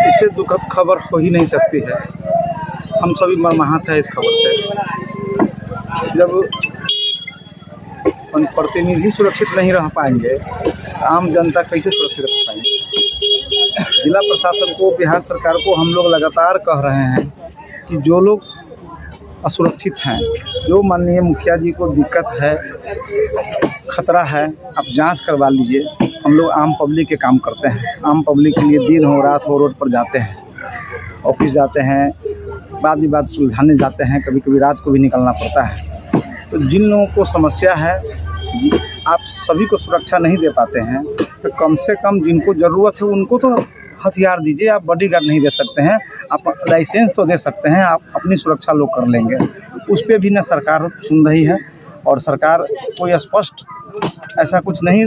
इससे दुखद खबर हो ही नहीं सकती है। हम सभी मर्माहत हैं इस खबर से। जब प्रतिनिधि सुरक्षित नहीं रह पाएंगे, आम जनता कैसे सुरक्षित रह पाएंगे। जिला प्रशासन को, बिहार सरकार को हम लोग लगातार कह रहे हैं कि जो लोग असुरक्षित हैं, जो माननीय मुखिया जी को दिक्कत है, खतरा है, आप जांच करवा लीजिए। हम लोग आम पब्लिक के काम करते हैं, आम पब्लिक के लिए दिन हो रात हो रोड पर जाते हैं, ऑफिस जाते हैं, बात ही बात सुलझाने जाते हैं, कभी कभी रात को भी निकलना पड़ता है। तो जिन लोगों को समस्या है, आप सभी को सुरक्षा नहीं दे पाते हैं, तो कम से कम जिनको ज़रूरत है उनको तो हथियार दीजिए। आप बॉडीगार्ड नहीं दे सकते हैं, आप लाइसेंस तो दे सकते हैं, आप अपनी सुरक्षा लोग कर लेंगे। उस पर भी न सरकार सुन रही है, और सरकार कोई स्पष्ट ऐसा कुछ नहीं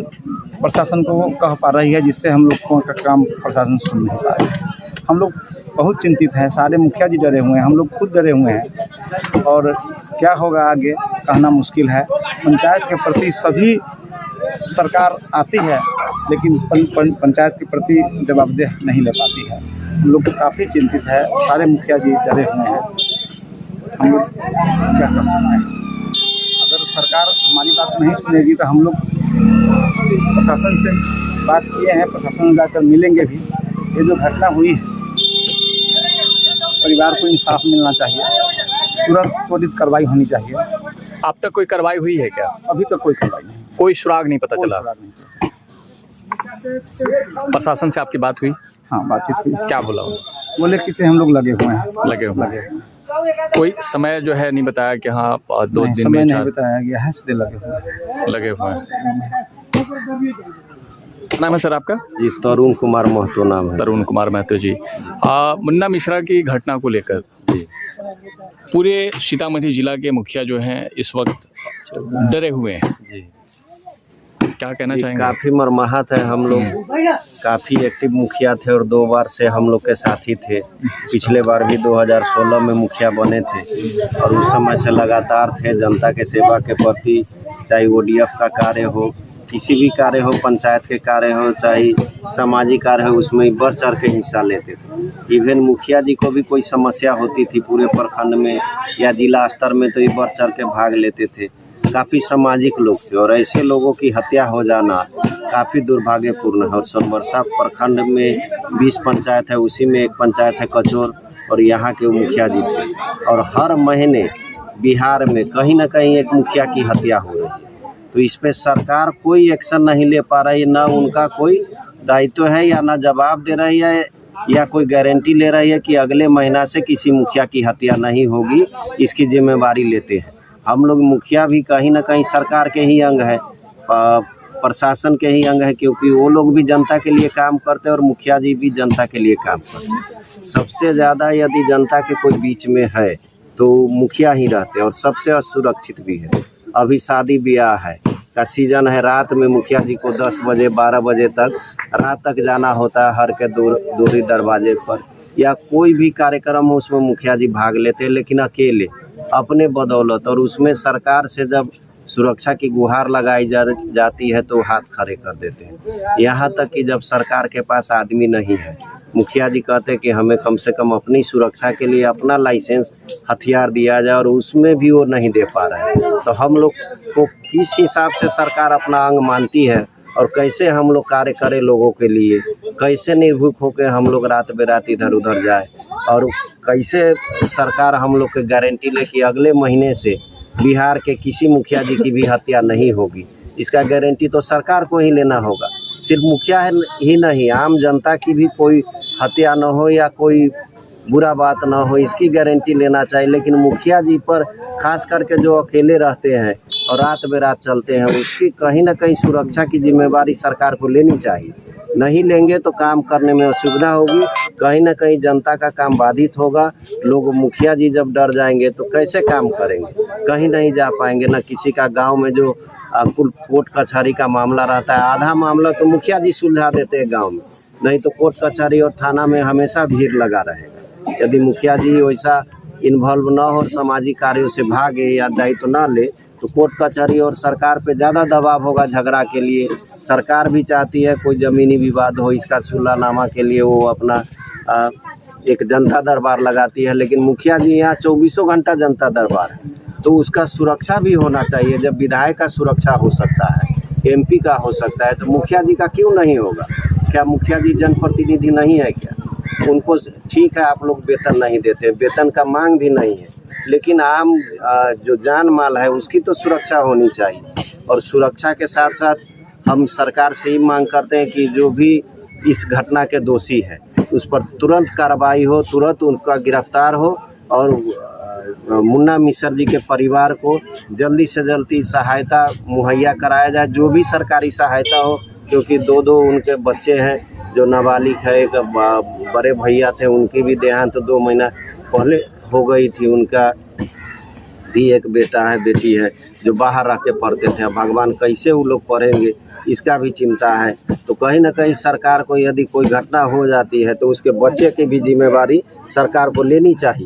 प्रशासन को कह पा रही है जिससे हम लोग का काम प्रशासन सुन नहीं पा रहे हैं। हम लोग बहुत चिंतित हैं, सारे मुखिया जी डरे हुए हैं, हम लोग खुद डरे हुए हैं, और क्या होगा आगे कहना मुश्किल है। पंचायत के प्रति सभी सरकार आती है, लेकिन पंचायत के प्रति जवाबदेह नहीं ले पाती है। हम लोग काफ़ी चिंतित है, सारे मुखिया जी डरे हुए हैं। हम लोग क्या कर सकते हैं? अगर सरकार हमारी बात नहीं सुनेगी तो हम लोग प्रशासन से बात किए हैं, प्रशासन जाकर मिलेंगे भी। ये जो घटना हुई है, परिवार को इंसाफ मिलना चाहिए, तुरंत त्वरित कार्रवाई होनी चाहिए। अब तक कोई कार्रवाई हुई है क्या? अभी तक कोई कार्रवाई नहीं, कोई सुराग नहीं पता चला। नहीं। प्रशासन से आपकी बात हुई? हाँ, बातचीत हुई। क्या बोला? बोले कि से हम लोग लगे हुए हैं। लगे हुए कोई समय जो है नहीं बताया कि हाँ 2 दिन समय में नहीं बताया गया है, सीधे लगे हुए हैं। नाम है सर आपका? जी, तरुण कुमार महतो नाम है। तरुण कुमार महतो जी। मुन्ना मिश्रा की घटना को लेकर पूरे सीतामढ़ी जिला के मुखिया जो हैं इस वक्त डरे हुए हैं जी। क्या कहना चाहेंगे? काफ़ी मर्माहत है। हम लोग काफ़ी एक्टिव मुखिया थे और 2 बार से हम लोग के साथी थे। पिछले बार भी 2016 में मुखिया बने थे और उस समय से लगातार थे। जनता के सेवा के प्रति, चाहे ODF का कार्य हो, किसी भी कार्य हो, पंचायत के कार्य हो, चाहे सामाजिक कार्य हो, उसमें बढ़ चढ़ के हिस्सा लेते थे। इवन मुखिया जी को भी कोई समस्या होती थी पूरे प्रखंड में या जिला स्तर में, तो ये बढ़ चढ़ के भाग लेते थे। काफ़ी सामाजिक लोग थे और ऐसे लोगों की हत्या हो जाना काफ़ी दुर्भाग्यपूर्ण है। और सोनबरसा प्रखंड में 20 पंचायत है, उसी में एक पंचायत है कचौर, और यहाँ के मुखिया जी थे। और हर महीने बिहार में कहीं ना कहीं एक मुखिया की हत्या हो रही है। तो इस पर सरकार कोई एक्शन नहीं ले पा रही है, ना उनका कोई दायित्व है या ना जवाब दे रही है या कोई गारंटी ले रही है कि अगले महीना से किसी मुखिया की हत्या नहीं होगी। इसकी जिम्मेवारी लेते हैं हम लोग। मुखिया भी कहीं ना कहीं सरकार के ही अंग है, प्रशासन के ही अंग है, क्योंकि वो लोग भी जनता के लिए काम करते हैं और मुखिया जी भी जनता के लिए काम करते हैं। सबसे ज़्यादा यदि जनता के कोई बीच में है तो मुखिया ही रहते हैं और सबसे असुरक्षित भी है। अभी शादी ब्याह है का सीज़न है, रात में मुखिया जी को 10 बजे 12 बजे तक रात तक जाना होता है हर के दूरी दरवाजे पर, या कोई भी कार्यक्रम हो उसमें मुखिया जी भाग लेते हैं, लेकिन अकेले अपने बदौलत। और उसमें सरकार से जब सुरक्षा की गुहार लगाई जाती है तो हाथ खड़े कर देते हैं। यहाँ तक कि जब सरकार के पास आदमी नहीं है, मुखिया जी कहते हैं कि हमें कम से कम अपनी सुरक्षा के लिए अपना लाइसेंस हथियार दिया जाए, और उसमें भी वो नहीं दे पा रहे हैं। तो हम लोग को किस हिसाब से सरकार अपना अंग मानती है और कैसे हम लोग कार्य करें लोगों के लिए, कैसे निर्भुक होकर हम लोग रात बेरात इधर उधर जाए, और कैसे सरकार हम लोग के गारंटी ले कि अगले महीने से बिहार के किसी मुखिया जी की भी हत्या नहीं होगी। इसका गारंटी तो सरकार को ही लेना होगा। सिर्फ मुखिया ही नहीं, आम जनता की भी कोई हत्या न हो या कोई बुरा बात ना हो, इसकी गारंटी लेना चाहिए। लेकिन मुखिया जी पर खास करके जो अकेले रहते हैं और रात बेरात चलते हैं, उसकी कहीं ना कहीं सुरक्षा की जिम्मेवारी सरकार को लेनी चाहिए। नहीं लेंगे तो काम करने में असुविधा होगी, कहीं ना कहीं जनता का काम बाधित होगा। लोग मुखिया जी जब डर जाएंगे तो कैसे काम करेंगे, कहीं नहीं जा पाएंगे। न किसी का गांव में जो कुल कोर्ट कचहरी का मामला रहता है, आधा मामला तो मुखिया जी सुलझा देते हैं गांव में, नहीं तो कोर्ट कचहरी और थाना में हमेशा भीड़ लगा रहेगा। यदि मुखिया जी वैसा इन्वॉल्व ना हो और सामाजिक कार्यों से भागे या दायित्व ना ले तो कोर्ट कचहरी और सरकार पे ज़्यादा दबाव होगा झगड़ा के लिए। सरकार भी चाहती है कोई ज़मीनी विवाद हो, इसका सुलहनामा के लिए वो अपना एक जनता दरबार लगाती है, लेकिन मुखिया जी यहाँ 24 घंटा जनता दरबार है, तो उसका सुरक्षा भी होना चाहिए। जब विधायक का सुरक्षा हो सकता है, MP का हो सकता है, तो मुखिया जी का क्यों नहीं होगा? क्या मुखिया जी जनप्रतिनिधि नहीं है क्या? उनको ठीक है, आप लोग वेतन नहीं देते, वेतन का मांग भी नहीं है, लेकिन आम जो जान माल है उसकी तो सुरक्षा होनी चाहिए। और सुरक्षा के साथ साथ हम सरकार से ही मांग करते हैं कि जो भी इस घटना के दोषी है उस पर तुरंत कार्रवाई हो, तुरंत उनका गिरफ्तार हो, और मुन्ना मिश्र जी के परिवार को जल्दी से जल्दी सहायता मुहैया कराया जाए, जो भी सरकारी सहायता हो, क्योंकि दो उनके बच्चे हैं जो नाबालिग है। एक बड़े भैया थे, उनकी भी देहांत तो 2 महीना पहले हो गई थी। उनका भी एक बेटा है, बेटी है, जो बाहर रह के पढ़ते थे। भगवान कैसे वो लोग पढ़ेंगे, इसका भी चिंता है। तो कहीं ना कहीं सरकार को यदि कोई घटना हो जाती है तो उसके बच्चे की भी जिम्मेवारी सरकार को लेनी चाहिए।